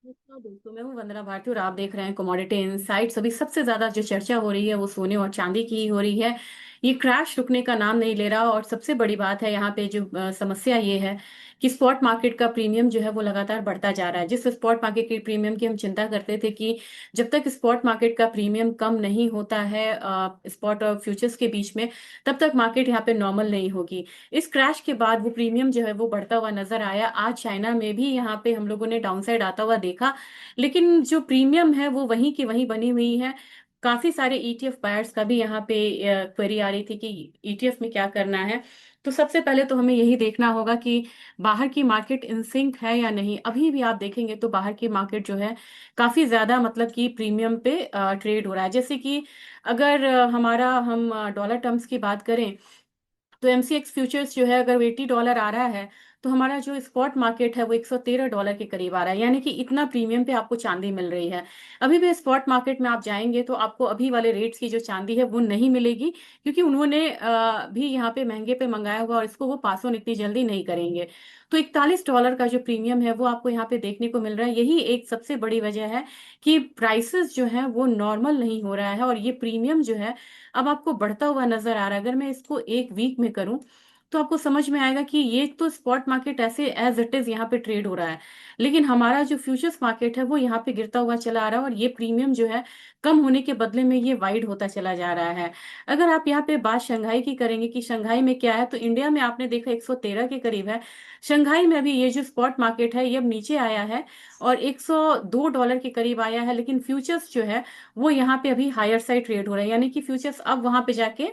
नमस्कार दोस्तों, मैं हूँ वंदना भारती और आप देख रहे हैं कमोडिटी इनसाइट्स। अभी सबसे ज्यादा जो चर्चा हो रही है वो सोने और चांदी की ही हो रही है। ये क्रैश रुकने का नाम नहीं ले रहा और सबसे बड़ी बात है यहाँ पे जो समस्या ये है कि स्पॉट मार्केट का प्रीमियम जो है वो लगातार बढ़ता जा रहा है। जिस स्पॉट मार्केट के प्रीमियम की हम चिंता करते थे कि जब तक स्पॉट मार्केट का प्रीमियम कम नहीं होता है स्पॉट और फ्यूचर्स के बीच में, तब तक मार्केट यहाँ पे नॉर्मल नहीं होगी। इस क्रैश के बाद वो प्रीमियम जो है वो बढ़ता हुआ नजर आया। आज चाइना में भी यहाँ पे हम लोगों ने डाउनसाइड आता हुआ देखा, लेकिन जो प्रीमियम है वो वहीं की वहीं बनी हुई है। काफी सारे ईटीएफ बायर्स का भी यहाँ पे क्वेरी आ रही थी कि ईटीएफ में क्या करना है। तो सबसे पहले तो हमें यही देखना होगा कि बाहर की मार्केट इन सिंक है या नहीं। अभी भी आप देखेंगे तो बाहर की मार्केट जो है काफी ज्यादा मतलब कि प्रीमियम पे ट्रेड हो रहा है। जैसे कि अगर हमारा हम डॉलर टर्म्स की बात करें तो एमसीएक्स फ्यूचर्स जो है अगर $80 आ रहा है, तो हमारा जो स्पॉट मार्केट है वो $113 के करीब आ रहा है। यानी कि इतना प्रीमियम पे आपको चांदी मिल रही है। अभी भी स्पॉट मार्केट में आप जाएंगे तो आपको अभी वाले रेट्स की जो चांदी है वो नहीं मिलेगी, क्योंकि उन्होंने भी यहाँ पे महंगे पे मंगाया हुआ और इसको वो पास ऑन इतनी जल्दी नहीं करेंगे। तो $41 का जो प्रीमियम है वो आपको यहाँ पे देखने को मिल रहा है। यही एक सबसे बड़ी वजह है कि प्राइसेस जो है वो नॉर्मल नहीं हो रहा है और ये प्रीमियम जो है अब आपको बढ़ता हुआ नजर आ रहा है। अगर मैं इसको एक वीक में करूं तो आपको समझ में आएगा कि ये तो स्पॉट मार्केट ऐसे एज इट इज यहाँ पे ट्रेड हो रहा है, लेकिन हमारा जो फ्यूचर्स मार्केट है वो यहाँ पे गिरता हुआ चला आ रहा है और ये प्रीमियम जो है कम होने के बदले में ये वाइड होता चला जा रहा है। अगर आप यहाँ पे बात शंघाई की करेंगे कि शंघाई में क्या है, तो इंडिया में आपने देखा 113 के करीब है। शंघाई में अभी ये जो स्पॉट मार्केट है ये अब नीचे आया है और $102 के करीब आया है, लेकिन फ्यूचर्स जो है वो यहाँ पे अभी हायर साइड ट्रेड हो रहा है। यानी कि फ्यूचर्स अब वहां पे जाके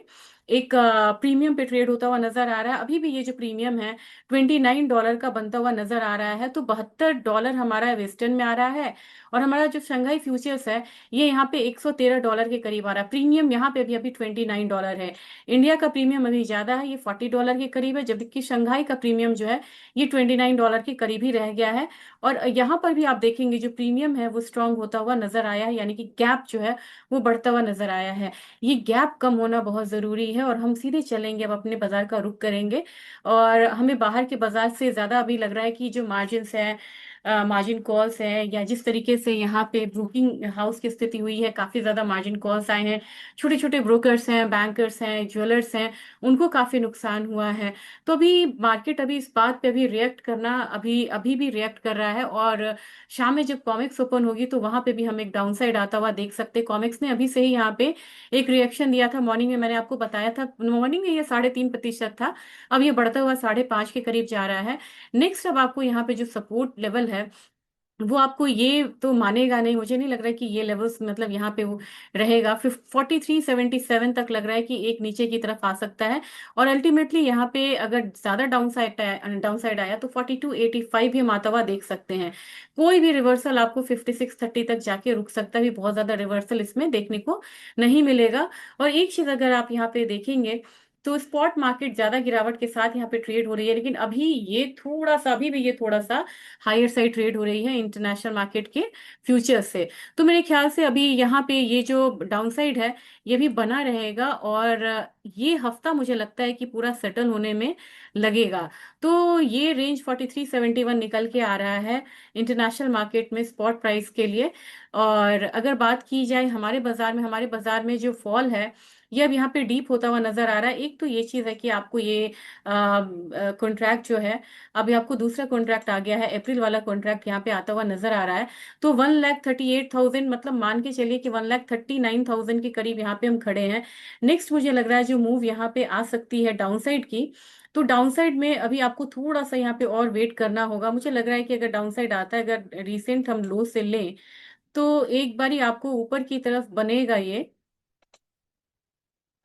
एक प्रीमियम पे ट्रेड होता हुआ नजर आ रहा है। अभी भी ये जो प्रीमियम है $29 का बनता हुआ नजर आ रहा है। तो $72 हमारा वेस्टर्न में आ रहा है और हमारा जो शंघाई फ्यूचर्स है ये यहाँ पे $113 के करीब आ रहा है। प्रीमियम यहाँ पे अभी अभी $29 है। इंडिया का प्रीमियम अभी ज्यादा है, ये $40 के करीब है, जबकि शंघाई का प्रीमियम जो है ये $29 के करीब ही रह गया है। और यहाँ पर भी आप देखेंगे जो प्रीमियम है वो स्ट्रांग होता हुआ नजर आया है, यानी कि गैप जो है वो बढ़ता हुआ नजर आया है। ये गैप कम होना बहुत जरूरी है और हम सीधे चलेंगे, अब अपने बाजार का रुख करेंगे। और हमें बाहर के बाजार से ज्यादा अभी लग रहा है कि जो मार्जिन्स है, मार्जिन कॉल्स है, या जिस तरीके से यहाँ पे ब्रोकिंग हाउस की स्थिति हुई है, काफी ज्यादा मार्जिन कॉल्स आए हैं। छोटे छोटे ब्रोकर्स हैं, बैंकर्स हैं, ज्वेलर्स हैं, उनको काफी नुकसान हुआ है। तो अभी मार्केट अभी इस बात पे अभी रिएक्ट करना, अभी अभी भी रिएक्ट कर रहा है। और शाम में जब कॉमिक्स ओपन होगी तो वहां पे भी हम एक डाउन साइड आता हुआ देख सकते हैं। कॉमिक्स ने अभी से ही यहाँ पे एक रिएक्शन दिया था। मॉर्निंग में मैंने आपको बताया था, मॉर्निंग में ये 3.5% था, अब ये बढ़ता हुआ 5.5 के करीब जा रहा है। नेक्स्ट अब आपको यहाँ पे जो सपोर्ट लेवल है वो आपको ये तो मानेगा नहीं, मुझे नहीं लग रहा है कि ये लेवल्स मतलब यहाँ पे वो रहेगा। 4377 तक लग रहा है कि एक नीचे की तरफ आ सकता है। और अल्टीमेटली यहाँ पे अगर ज्यादा डाउन साइड आया तो 4285 भी हम आता हुआ देख सकते हैं। कोई भी रिवर्सल आपको 5630 तक जाके रुक सकता है, भी बहुत ज्यादा रिवर्सल इसमें देखने को नहीं मिलेगा। और एक चीज अगर आप यहाँ पे देखेंगे तो स्पॉट मार्केट ज्यादा गिरावट के साथ यहाँ पे ट्रेड हो रही है, लेकिन अभी ये थोड़ा सा, अभी भी ये थोड़ा सा हायर साइड ट्रेड हो रही है इंटरनेशनल मार्केट के फ्यूचर से। तो मेरे ख्याल से अभी यहाँ पे ये जो डाउनसाइड है ये भी बना रहेगा और ये हफ्ता मुझे लगता है कि पूरा सेटल होने में लगेगा। तो ये रेंज 4371 निकल के आ रहा है इंटरनेशनल मार्केट में स्पॉट प्राइस के लिए। और अगर बात की जाए हमारे बाजार में जो फॉल है ये अब यहाँ पे डीप होता हुआ नजर आ रहा है। एक तो ये चीज है कि आपको ये कॉन्ट्रैक्ट जो है, अभी आपको दूसरा कॉन्ट्रैक्ट आ गया है, अप्रैल वाला कॉन्ट्रैक्ट यहाँ पे आता हुआ नजर आ रहा है। तो 1,38,000 मतलब मान के चलिए कि 1,39,000 के करीब यहाँ पे हम खड़े हैं। नेक्स्ट मुझे लग रहा है जो मूव यहाँ पे आ सकती है डाउनसाइड की, तो डाउनसाइड में अभी आपको थोड़ा सा यहाँ पे और वेट करना होगा। मुझे लग रहा है कि अगर डाउनसाइड आता है, अगर रिसेंट हम लो से लें, तो एक बारी आपको ऊपर की तरफ बनेगा ये।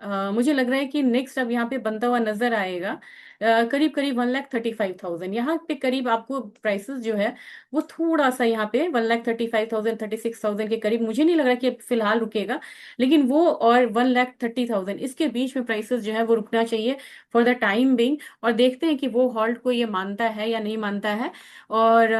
मुझे लग रहा है कि नेक्स्ट अब यहाँ पे बनता हुआ नजर आएगा करीब करीब 1,35,000 यहाँ पे करीब आपको प्राइसेस जो है वो थोड़ा सा यहाँ पे 1,35,000 36,000 के करीब। मुझे नहीं लग रहा कि अब फिलहाल रुकेगा, लेकिन वो और 1,30,000 इसके बीच में प्राइसेस जो है वो रुकना चाहिए फॉर द टाइम बिंग। और देखते हैं कि वो हॉल्ट को ये मानता है या नहीं मानता है। और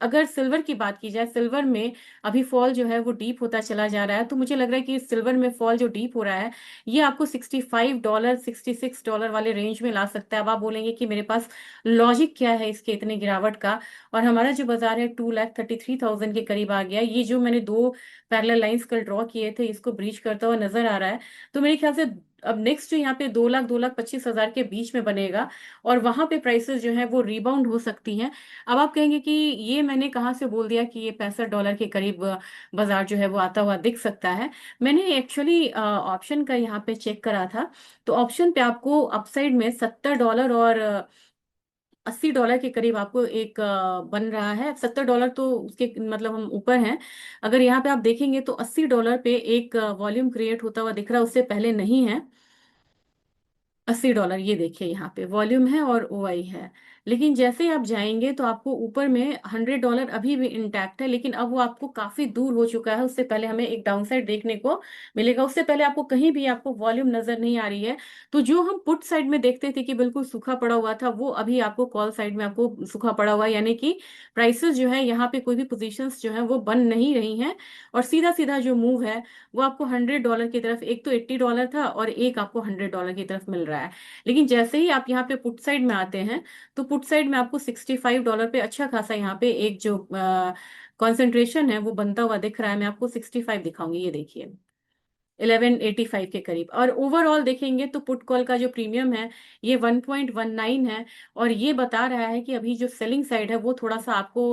अगर सिल्वर की बात की जाए, सिल्वर में अभी फॉल जो है वो डीप होता चला जा रहा है, तो मुझे लग रहा है कि सिल्वर में फॉल जो डीप हो रहा है ये आपको $65 $66 वाले रेंज में ला सकता है। अब आप बोलेंगे कि मेरे पास लॉजिक क्या है इसके इतने गिरावट का, और हमारा जो बाजार है 2,33,000 के करीब आ गया। ये जो मैंने दो पैरेलल लाइंस कल ड्रॉ किए थे इसको ब्रीच करता हुआ नजर आ रहा है। तो मेरे ख्याल से अब नेक्स्ट जो यहाँ पे 2 लाख 2,25,000 के बीच में बनेगा, और वहां पे प्राइसेस जो है वो रिबाउंड हो सकती हैं। अब आप कहेंगे कि ये मैंने कहाँ से बोल दिया कि ये $65 के करीब बाजार जो है वो आता हुआ दिख सकता है। मैंने एक्चुअली ऑप्शन का यहाँ पे चेक करा था, तो ऑप्शन पे आपको अपसाइड में $70 और $80 के करीब आपको एक बन रहा है। $70 तो उसके मतलब हम ऊपर हैं। अगर यहाँ पे आप देखेंगे तो $80 पे एक वॉल्यूम क्रिएट होता हुआ दिख रहा है, उससे पहले नहीं है। $80 ये देखिए यहाँ पे वॉल्यूम है और ओआई है। लेकिन जैसे ही आप जाएंगे तो आपको ऊपर में $100 अभी भी इंटैक्ट है, लेकिन अब वो आपको काफी दूर हो चुका है। उससे पहले हमें एक डाउनसाइड देखने को मिलेगा। उससे पहले आपको कहीं भी आपको वॉल्यूम नजर नहीं आ रही है। तो जो हम पुट साइड में देखते थे कि बिल्कुल सूखा पड़ा हुआ था, वो अभी आपको कॉल साइड में आपको सूखा पड़ा हुआ है, यानी कि प्राइसेस जो है यहाँ पे कोई भी पोजीशंस जो है वो बन नहीं रही हैं। और सीधा सीधा जो मूव है वो आपको $100 की तरफ, एक तो $80 था और एक आपको $100 की तरफ मिल रहा है। लेकिन जैसे ही आप यहाँ पे पुट साइड में आते हैं तो पुट साइड में आपको $65 पे अच्छा खासा यहाँ पे एक जो कॉन्सेंट्रेशन है वो बनता हुआ दिख रहा है। मैं आपको 65 दिखाऊंगी, ये देखिए 1185 के करीब। और ओवरऑल देखेंगे तो पुट कॉल का जो प्रीमियम है ये 1.19 है, और ये बता रहा है कि अभी जो सेलिंग साइड है वो थोड़ा सा आपको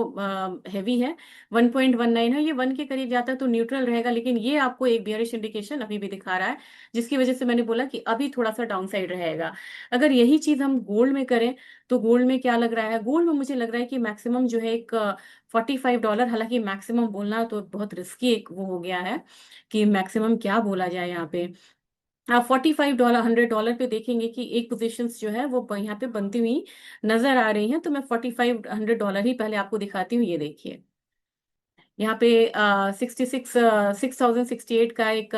हैवी है। 1.19 है, ये 1 के करीब जाता है तो न्यूट्रल रहेगा, लेकिन ये आपको एक बियरिश इंडिकेशन अभी भी दिखा रहा है, जिसकी वजह से मैंने बोला कि अभी थोड़ा सा डाउन साइड रहेगा। अगर यही चीज हम गोल्ड में करें तो गोल्ड में क्या लग रहा है, गोल्ड में मुझे लग रहा है कि मैक्सिमम जो है एक $45, हालांकि मैक्सिमम बोलना तो बहुत रिस्की एक वो हो गया है कि मैक्सिमम क्या बोला जाए यहाँ पे। आप $45 $100 पे देखेंगे कि एक पोजीशंस जो है वो यहाँ पे बनती हुई नजर आ रही हैं। तो मैं $45 ही पहले आपको दिखाती हूँ, ये देखिए यहाँ पे 6,068 का एक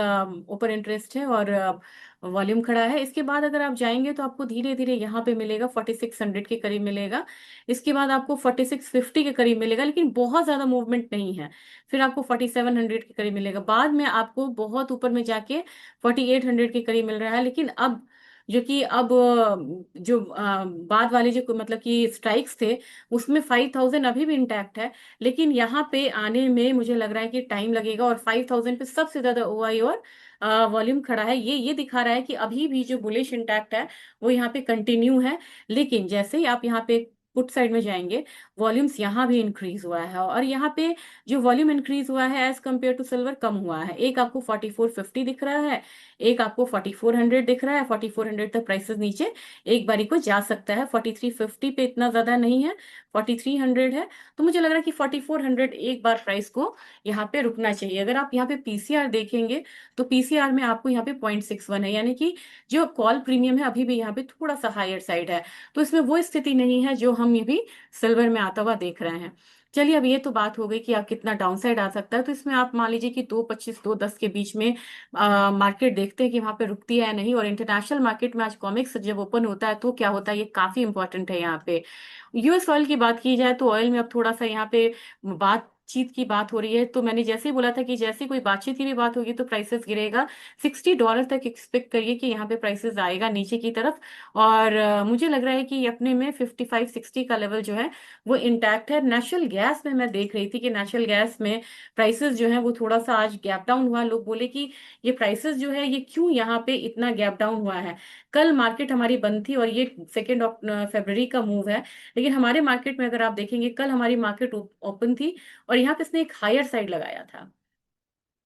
ओपन इंटरेस्ट है और वॉल्यूम खड़ा है। इसके बाद अगर आप जाएंगे तो आपको धीरे धीरे यहाँ पे मिलेगा 4600 के करीब मिलेगा। इसके बाद आपको 4650 के करीब मिलेगा, लेकिन बहुत ज्यादा मूवमेंट नहीं है। फिर आपको 4700 के करीब मिलेगा, बाद में आपको बहुत ऊपर में जाके 4800 के करीब मिल रहा है। लेकिन अब जो कि अब जो बाद वाले जो मतलब कि स्ट्राइक्स थे उसमें 5000 अभी भी इंटैक्ट है, लेकिन यहाँ पे आने में मुझे लग रहा है कि टाइम लगेगा। और 5000 पे सबसे ज्यादा ओआई और वॉल्यूम खड़ा है। ये दिखा रहा है कि अभी भी जो बुलिश इंटैक्ट है वो यहाँ पे कंटिन्यू है। लेकिन जैसे ही आप यहाँ पे पुट साइड में जाएंगे, वॉल्यूम्स यहाँ भी इंक्रीज हुआ है, और यहाँ पे जो वॉल्यूम इंक्रीज हुआ है एज कम्पेयर टू सिल्वर कम हुआ है। एक आपको 4450 दिख रहा है, एक आपको 4400 दिख रहा है। 4400 तक प्राइसेस नीचे एक बारी को जा सकता है, 4350 पे इतना ज्यादा नहीं है, 4300 है। तो मुझे लग रहा है कि 4400 एक बार प्राइस को यहाँ पे रुकना चाहिए। अगर आप यहाँ पे पीसीआर देखेंगे तो पीसीआर में आपको यहाँ पे 0.61 है, यानी कि जो कॉल प्रीमियम है अभी भी यहाँ पे थोड़ा सा हायर साइड है। तो इसमें वो स्थिति नहीं है जो हम ये भी सिल्वर में आता हुआ देख रहे हैं। चलिए, अब ये तो बात हो गई कि आप कितना डाउनसाइड आ सकता है। तो इसमें आप मान लीजिए कि 2.25 2.10 के बीच में मार्केट देखते हैं कि वहां पे रुकती है या नहीं। और इंटरनेशनल मार्केट में आज कॉमिक्स जब ओपन होता है तो क्या होता है, ये काफी इंपॉर्टेंट है यहाँ पे। यूएस ऑयल की बात की जाए तो ऑयल में अब थोड़ा सा यहाँ पे बातचीत की बात हो रही है। तो मैंने जैसे ही बोला था कि जैसे कोई बातचीत की भी बात होगी तो प्राइसेस गिरेगा। $60 तक एक्सपेक्ट करिए कि यहाँ पे प्राइसेस आएगा नीचे की तरफ। और मुझे लग रहा है कि अपने में 55-60 का लेवल जो है वो इंटैक्ट है। नेचुरल गैस में मैं देख रही थी कि नेचुरल गैस में प्राइसेस जो है वो थोड़ा सा आज गैप डाउन हुआ। लोग बोले कि ये प्राइसेस जो है ये क्यों यहाँ पे इतना गैप डाउन हुआ है। कल मार्केट हमारी बंद थी और ये 2 फरवरी का मूव है, लेकिन हमारे मार्केट में अगर आप देखेंगे कल हमारी मार्केट ओपन थी और यहाँ पे इसने एक हायर साइड लगाया था,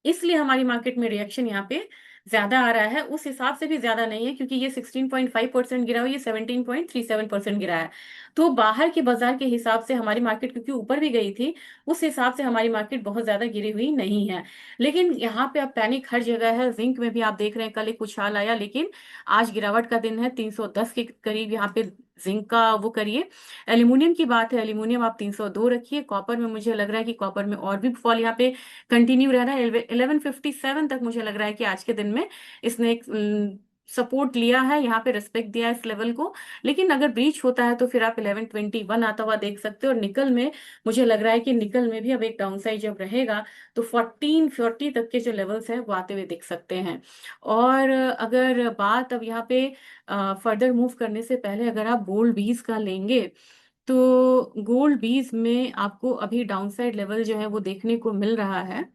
इसलिए हमारी मार्केट में रिएक्शन यहाँ पे ज्यादा आ रहा है। उस हिसाब से भी ज्यादा नहीं है क्योंकि ये 16.5% गिरा हुआ, ये 17.37% गिरा है। तो बाहर के बाजार के हिसाब से हमारी मार्केट क्योंकि ऊपर भी गई थी, उस हिसाब से हमारी मार्केट बहुत ज्यादा गिरी हुई नहीं है। लेकिन यहाँ पे अब पैनिक हर जगह है। जिंक में भी आप देख रहे हैं कल एक उछाल आया, लेकिन आज गिरावट का दिन है। 310 के करीब यहाँ पे जिंक का वो करिए। एल्यूमिनियम की बात है, एल्यूमिनियम आप 302 रखिए। कॉपर में मुझे लग रहा है कि कॉपर में और भी फॉल यहाँ पे कंटिन्यू रह रहा है। 1157 तक मुझे लग रहा है कि आज के दिन में इसने एक सपोर्ट लिया है, यहाँ पे रिस्पेक्ट दिया है इस लेवल को। लेकिन अगर ब्रीच होता है तो फिर आप 1121 आता हुआ देख सकते हो। और निकल में मुझे लग रहा है कि निकल में भी अब एक डाउनसाइड जब रहेगा तो 1440 तक के जो लेवल्स हैं वो आते हुए दिख सकते हैं। और अगर बात अब यहाँ पे फर्दर मूव करने से पहले अगर आप गोल्ड बीज का लेंगे, तो गोल्ड बीज में आपको अभी डाउनसाइड लेवल जो है वो देखने को मिल रहा है।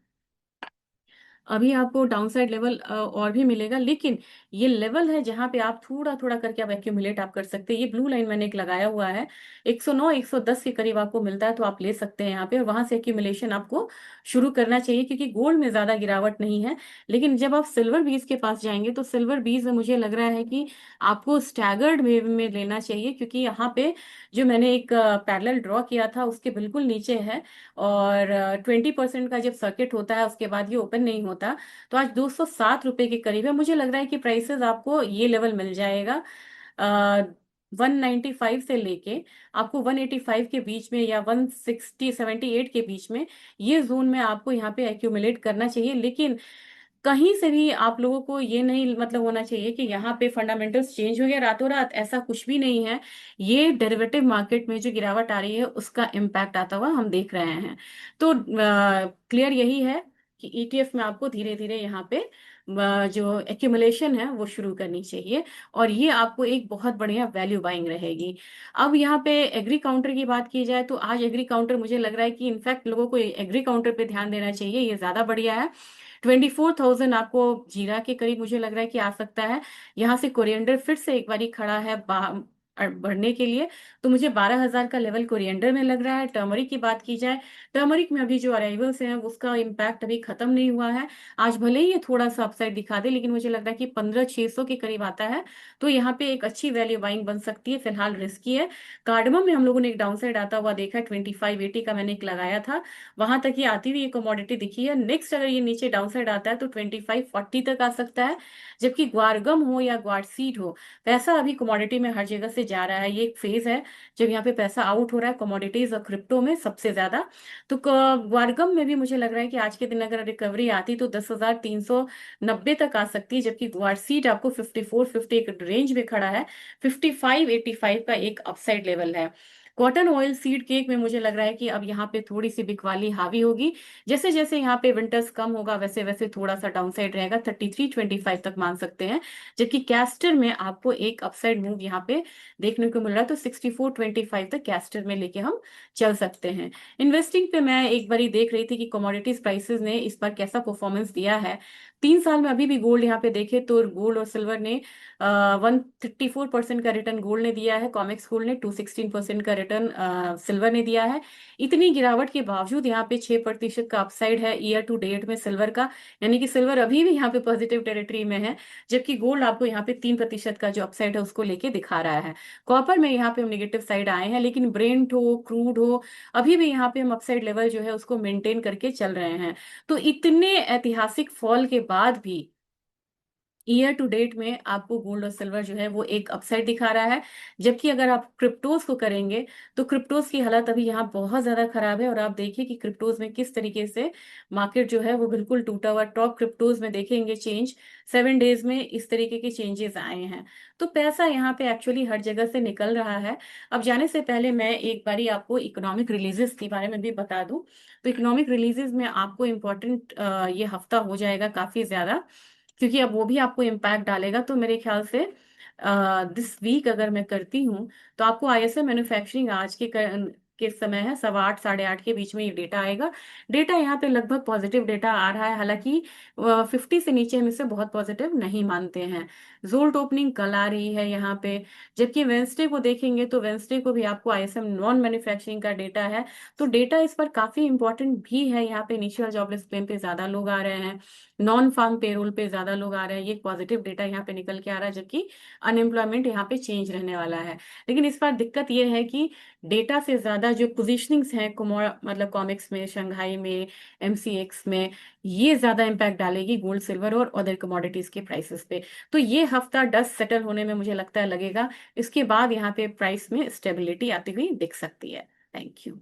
अभी आपको डाउनसाइड लेवल और भी मिलेगा, लेकिन ये लेवल है जहां पे आप थोड़ा थोड़ा करके आप एक्यूमुलेट आप कर सकते हैं। ये ब्लू लाइन मैंने एक लगाया हुआ है, 109 110 के करीब आपको मिलता है तो आप ले सकते हैं यहाँ पे, और वहां से एक्यूमुलेशन आपको शुरू करना चाहिए, क्योंकि गोल्ड में ज्यादा गिरावट नहीं है। लेकिन जब आप सिल्वर बीज के पास जाएंगे तो सिल्वर बीज में मुझे लग रहा है कि आपको स्टैगर्ड वेव में लेना चाहिए, क्योंकि यहाँ पे जो मैंने एक पैरेलल ड्रॉ किया था उसके बिल्कुल नीचे है, और 20% का जब सर्किट होता है उसके बाद ये ओपन नहीं होता। तो आज 207 रुपए के करीब है। मुझे लग रहा है कि प्राइसेस आपको ये लेवल मिल जाएगा, 195 से लेके आपको 185 के बीच में या 160 78 के बीच में, ये जोन में आपको यहाँ पे एक्यूमुलेट करना चाहिए। लेकिन कहीं से भी आप लोगों को ये नहीं मतलब होना चाहिए कि यहाँ पे फंडामेंटल्स चेंज हो गया रातों रात, ऐसा कुछ भी नहीं है। ये डेरिवेटिव मार्केट में जो गिरावट आ रही है उसका इम्पैक्ट आता हुआ हम देख रहे हैं। तो क्लियर यही है कि ईटीएफ में आपको धीरे धीरे यहाँ पे जो एक्यूमुलेशन है वो शुरू करनी चाहिए, और ये आपको एक बहुत बढ़िया वैल्यू बाइंग रहेगी। अब यहाँ पे एग्री काउंटर की बात की जाए तो आज एग्री काउंटर मुझे लग रहा है कि इनफैक्ट लोगों को एग्री काउंटर पे ध्यान देना चाहिए, ये ज्यादा बढ़िया है। 24,000 आपको जीरा के करीब मुझे लग रहा है कि आ सकता है। यहाँ से कोरिएंडर फिर से एक बारी खड़ा है बढ़ने के लिए, तो मुझे 12,000 का लेवल कोरिएंडर में लग रहा है। टर्मरिक की बात की जाए, टर्मरिक में अभी जो अराइवल्स हैं उसका इम्पैक्ट अभी खत्म नहीं हुआ है। आज भले ही ये थोड़ा सा अपसाइड दिखा दे, लेकिन मुझे लग रहा है कि 15,600 के करीब आता है तो यहाँ पे एक अच्छी वैल्यू बाइंग बन सकती है। फिलहाल रिस्की है। कार्डमम में हम लोगों ने एक डाउनसाइड आता हुआ देखा है, 2580 का मैंने एक लगाया था, वहां तक ये आती हुई ये कमोडिटी दिखी है। नेक्स्ट अगर ये नीचे डाउनसाइड आता है तो 2540 तक आ सकता है। जबकि ग्वारगम हो या ग्वारसीड हो, पैसा अभी कमोडिटी में हर जगह से जा रहा है। ये एक फेज है जब यहाँ पे पैसा आउट हो रहा है कमोडिटीज और क्रिप्टो में सबसे ज्यादा। तो ग्वारगम में भी मुझे लग रहा है कि आज के दिन अगर रिकवरी आती तो 10,390 तक आ सकती है, जबकि ग्वारसीड आपको 5450 एक रेंज में खड़ा है। 5585 का एक अपसाइड लेवल है। कॉटन ऑयल सीड केक में मुझे लग रहा है कि अब यहाँ पे थोड़ी सी बिकवाली हावी होगी। जैसे जैसे यहाँ पे विंटर्स कम होगा वैसे वैसे थोड़ा सा डाउनसाइड रहेगा, 3325 तक मान सकते हैं। जबकि कैस्टर में आपको एक अपसाइड मूव यहाँ पे देखने को मिल रहा है, तो 6425 तक कैस्टर में लेके हम चल सकते हैं। इन्वेस्टिंग पे मैं एक बारी देख रही थी कि कमोडिटीज प्राइसेस ने इस बार कैसा परफॉर्मेंस दिया है। 3 साल में अभी भी गोल्ड यहाँ पे देखे तो गोल्ड और सिल्वर ने 134% का रिटर्न गोल्ड ने दिया है, कॉमेक्स गोल्ड ने 216% का रिटर्न सिल्वर ने दिया है। इतनी गिरावट के बावजूद यहाँ पे 6% का अपसाइड है ईयर टू डेट में सिल्वर का, यानी कि सिल्वर अभी भी यहाँ पे पॉजिटिव टेरिटरी में है। जबकि गोल्ड आपको यहाँ पे 3% का जो अपसाइड है उसको लेके दिखा रहा है। कॉपर में यहाँ पे हम निगेटिव साइड आए हैं, लेकिन ब्रेंट हो क्रूड हो, अभी भी यहाँ पे हम अपसाइड लेवल जो है उसको मेंटेन करके चल रहे हैं। तो इतने ऐतिहासिक फॉल के बाद भी ईयर टू डेट में आपको गोल्ड और सिल्वर जो है वो एक अपसाइड दिखा रहा है। जबकि अगर आप क्रिप्टोज को करेंगे तो क्रिप्टोज की हालत अभी यहाँ बहुत ज्यादा खराब है, और आप देखिए कि क्रिप्टोज में किस तरीके से मार्केट जो है वो बिल्कुल टूटा हुआ। टॉप क्रिप्टोज में देखेंगे चेंज 7 डेज में इस तरीके के चेंजेस आए हैं। तो पैसा यहाँ पे एक्चुअली हर जगह से निकल रहा है। अब जाने से पहले मैं एक बारी आपको इकोनॉमिक रिलीजेस के बारे में भी बता दूं। तो इकोनॉमिक रिलीजेस में आपको इम्पोर्टेंट ये हफ्ता हो जाएगा काफी ज्यादा, क्योंकि अब वो भी आपको इम्पैक्ट डालेगा। तो मेरे ख्याल से दिस वीक अगर मैं करती हूँ तो आपको आईएसएम मैन्युफैक्चरिंग आज के समय है 8:15 8:30 के बीच में ये डेटा आएगा। डेटा यहाँ पे लगभग पॉजिटिव डेटा आ रहा है, हालांकि 50 से नीचे हम इसे बहुत पॉजिटिव नहीं मानते हैं। जोल्ट ओपनिंग कल आ रही है यहाँ पे। जबकि वेंसडे को देखेंगे तो वेंसडे को भी आपको आईएसएम नॉन मैन्युफैक्चरिंग का डेटा है। तो डेटा इस पर काफी इंपॉर्टेंट भी है। यहाँ पे इनिशियल जॉबलेस क्लेम पे ज्यादा लोग आ रहे हैं, नॉन फार्म पेरोल पे ज्यादा लोग आ रहे हैं, ये पॉजिटिव डेटा यहाँ पे निकल के आ रहा है। जबकि अनएम्प्लॉयमेंट यहाँ पे चेंज रहने वाला है। लेकिन इस बार दिक्कत ये है कि डेटा से ज्यादा जो पोजिशनिंग्स हैं मतलब कॉमिक्स में, शंघाई में, एमसीएक्स में, ये ज्यादा इम्पैक्ट डालेगी गोल्ड सिल्वर और अदर कमोडिटीज के प्राइसेस पे। तो ये हफ्ता डस्ट सेटल होने में मुझे लगता है लगेगा। इसके बाद यहाँ पे प्राइस में स्टेबिलिटी आती हुई दिख सकती है। Thank you.